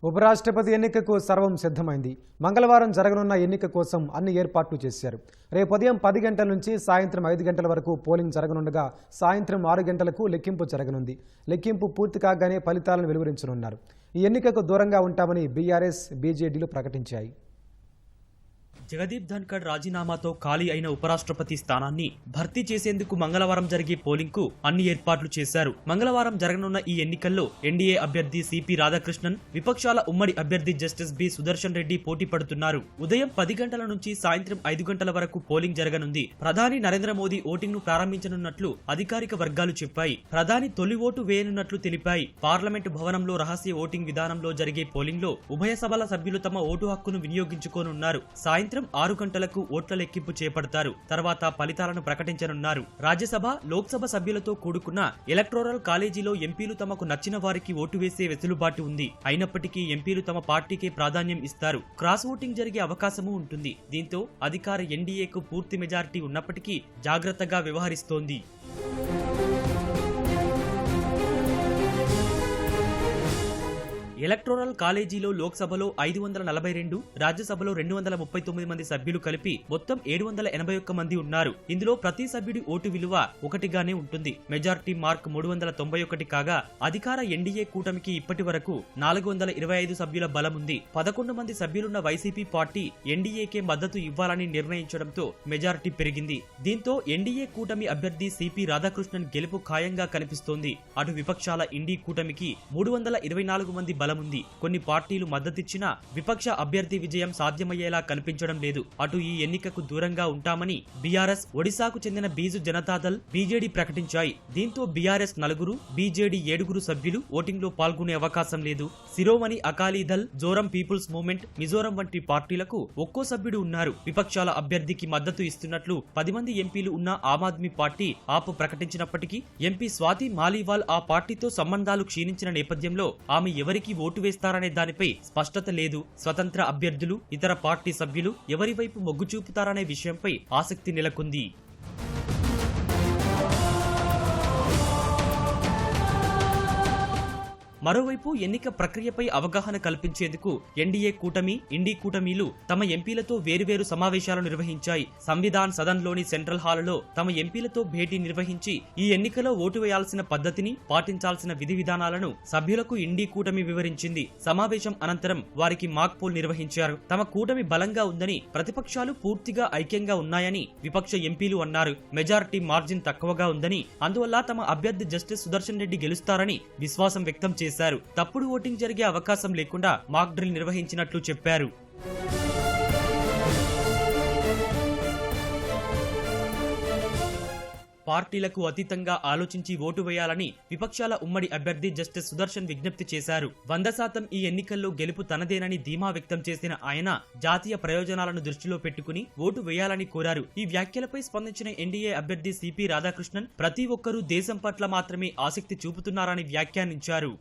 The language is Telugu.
ఉపరాష్ట్రపతి ఎన్నికకు సర్వం సిద్ధమైంది. మంగళవారం జరగనున్న ఎన్నిక కోసం అన్ని ఏర్పాట్లు చేశారు. రేపు ఉదయం 10 గంటల నుంచి సాయంత్రం 5 గంటల వరకు పోలింగ్ జరగనుండగా సాయంత్రం 6 గంటలకు లెక్కింపు జరగనుంది. లెక్కింపు పూర్తి కాగానే ఫలితాలను వెలువరించనున్నారు. ఈ ఎన్నికకు దూరంగా ఉంటామని బీఆర్ఎస్, బీజేడీలు ప్రకటించాయి. జగదీప్ ధన్కర్ రాజీనామాతో ఖాళీ అయిన ఉపరాష్ట్రపతి స్థానాన్ని భర్తీ చేసేందుకు మంగళవారం జరిగే పోలింగ్ కు అన్ని ఏర్పాట్లు చేశారు. మంగళవారం జరగనున్న ఈ ఎన్నికల్లో ఎన్డీఏ అభ్యర్థి సిపి రాధాకృష్ణన్, విపక్షాల ఉమ్మడి అభ్యర్థి జస్టిస్ బి సుదర్శన్ రెడ్డి పోటీ పడుతున్నారు. ఉదయం 10 గంటల నుంచి సాయంత్రం 5 గంటల వరకు పోలింగ్ జరగనుంది. ప్రధాని నరేంద్ర మోదీ ఓటింగ్ ను ప్రారంభించనున్నట్లు అధికారిక వర్గాలు చెప్పాయి. ప్రధాని తొలి ఓటు వేయనున్నట్లు తెలిపాయి. పార్లమెంటు భవనంలో రహస్య ఓటింగ్ విధానంలో జరిగే పోలింగ్ లో ఉభయ సభల సభ్యులు తమ ఓటు హక్కును వినియోగించుకోనున్నారు. సాయంత్రం 6 గంటలకు ఓట్ల లెక్కింపు చేపడతారు. తర్వాత ఫలితాలను ప్రకటించనున్నారు. రాజ్యసభ, లోక్సభ సభ్యులతో కూడుకున్న ఎలక్టోరల్ కాలేజీలో ఎంపీలు తమకు నచ్చిన వారికి ఓటు వేసే వెసులుబాటు ఉంది. అయినప్పటికీ ఎంపీలు తమ పార్టీకే ప్రాధాన్యం ఇస్తారు. క్రాస్ ఓటింగ్ జరిగే అవకాశమూ ఉంటుంది. దీంతో అధికార ఎన్డీఏకు పూర్తి మెజారిటీ ఉన్నప్పటికీ జాగ్రత్తగా వ్యవహరిస్తోంది. ఎలక్టోరల్ కాలేజీలో లోక్సభలో 542, రాజ్యసభలో 239 మంది సభ్యులు కలిపి మొత్తం 781 మంది ఉన్నారు. ఇందులో ప్రతి సభ్యుడి ఓటు విలువ ఒకటిగానే ఉంటుంది. మెజారిటీ మార్క్ 391 కాగా అధికార ఎన్డీఏ కూటమికి ఇప్పటి వరకు 425 సభ్యుల బలం ఉంది. 11 మంది సభ్యులున్న వైసీపీ పార్టీ ఎన్డీఏకే మద్దతు ఇవ్వాలని నిర్ణయించడంతో మెజారిటీ పెరిగింది. దీంతో ఎన్డీఏ కూటమి అభ్యర్థి సిపి రాధాకృష్ణన్ గెలుపు ఖాయంగా కనిపిస్తోంది. అటు విపక్షాల ఇండీ కూటమికి 324 మంది బలం ఉంది. కొన్ని పార్టీలు మద్దతిచ్చినా విపక్ష అభ్యర్థి విజయం సాధ్యమయ్యేలా కనిపించడం లేదు. అటు ఈ ఎన్నికకు దూరంగా ఉంటామని బీఆర్ఎస్, ఒడిశాకు చెందిన బీజు జనతాదళ్, బీజేడీ ప్రకటించాయి. దీంతో బీఆర్ఎస్ 4, బీజేడీ 7 సభ్యులు ఓటింగ్ లో పాల్గొనే అవకాశం లేదు. శిరోమణి అకాలీదళ్, జోరం పీపుల్స్ మూవ్మెంట్, మిజోరం వంటి పార్టీలకు ఒక్కో సభ్యుడు ఉన్నారు. విపక్షాల అభ్యర్థికి మద్దతు ఇస్తున్నట్లు 10 మంది ఎంపీలు ఉన్న ఆమ్ ఆద్మీ పార్టీ ఆప్ ప్రకటించినప్పటికీ ఎంపీ స్వాతి మాలీవాల్ ఆ పార్టీతో సంబంధాలు క్షీణించిన నేపథ్యంలో ఆమె ఎవరికి ఓటు వేస్తారనే దానిపై స్పష్టత లేదు. స్వతంత్ర అభ్యర్థులు, ఇతర పార్టీ సభ్యులు ఎవరి వైపు మొగ్గు చూపుతారనే విషయంపై ఆసక్తి నెలకొంది. మరోవైపు ఎన్నిక ప్రక్రియపై అవగాహన కల్పించేందుకు ఎన్డీఏ కూటమి, ఇండీ కూటమీలు తమ ఎంపీలతో వేరువేరు సమావేశాలు నిర్వహించాయి. సంవిధాన్ సదన్లోని సెంట్రల్ హాలులో తమ ఎంపీలతో భేటీ నిర్వహించి ఈ ఎన్నికలో ఓటు వేయాల్సిన పద్ధతిని, పాటించాల్సిన విధి విధానాలను సభ్యులకు ఇండీ కూటమి వివరించింది. సమావేశం అనంతరం వారికి మాక్ పోల్ నిర్వహించారు. తమ కూటమి బలంగా ఉందని, ప్రతిపక్షాలు పూర్తిగా ఐక్యంగా ఉన్నాయని విపక్ష ఎంపీలు అన్నారు. మెజారిటీ మార్జిన్ తక్కువగా ఉందని, అందువల్ల తమ అభ్యర్థి జస్టిస్ సుదర్శన్ రెడ్డి గెలుస్తారని విశ్వాసం వ్యక్తం చేశారు. తప్పుడు ఓటింగ్ జరిగే అవకాశం లేకుండా మాక్ డ్రిల్ నిర్వహించినట్లు చెప్పారు. పార్టీలకు అతీతంగా ఆలోచించి ఓటు వేయాలని విపక్షాల ఉమ్మడి అభ్యర్థి జస్టిస్ సుదర్శన్ విజ్ఞప్తి చేశారు. 100% ఈ ఎన్నికల్లో గెలుపు తనదేనని ధీమా వ్యక్తం చేసిన ఆయన జాతీయ ప్రయోజనాలను దృష్టిలో పెట్టుకుని ఓటు వేయాలని కోరారు. ఈ వ్యాఖ్యలపై స్పందించిన ఎన్డీఏ అభ్యర్థి సిపి రాధాకృష్ణన్ ప్రతి ఒక్కరూ దేశం పట్ల మాత్రమే ఆసక్తి చూపుతున్నారని వ్యాఖ్యానించారు.